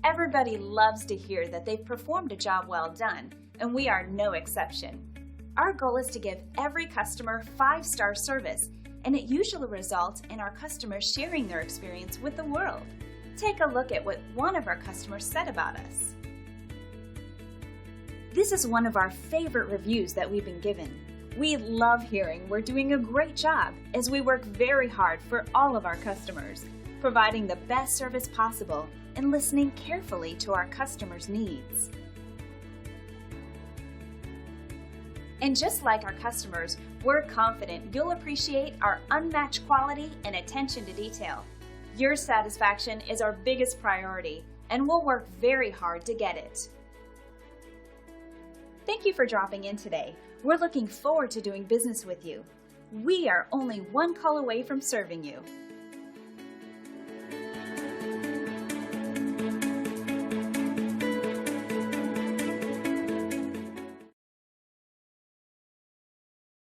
Everybody loves to hear that they've performed a job well done, and we are no exception. Our goal is to give every customer 5-star service, and it usually results in our customers sharing their experience with the world. Take a look at what one of our customers said about us. This is one of our favorite reviews that we've been given. We love hearing we're doing a great job as we work very hard for all of our customers, providing the best service possible and listening carefully to our customers' needs. And just like our customers, we're confident you'll appreciate our unmatched quality and attention to detail. Your satisfaction is our biggest priority, and we'll work very hard to get it. Thank you for dropping in today. We're looking forward to doing business with you. We are only one call away from serving you.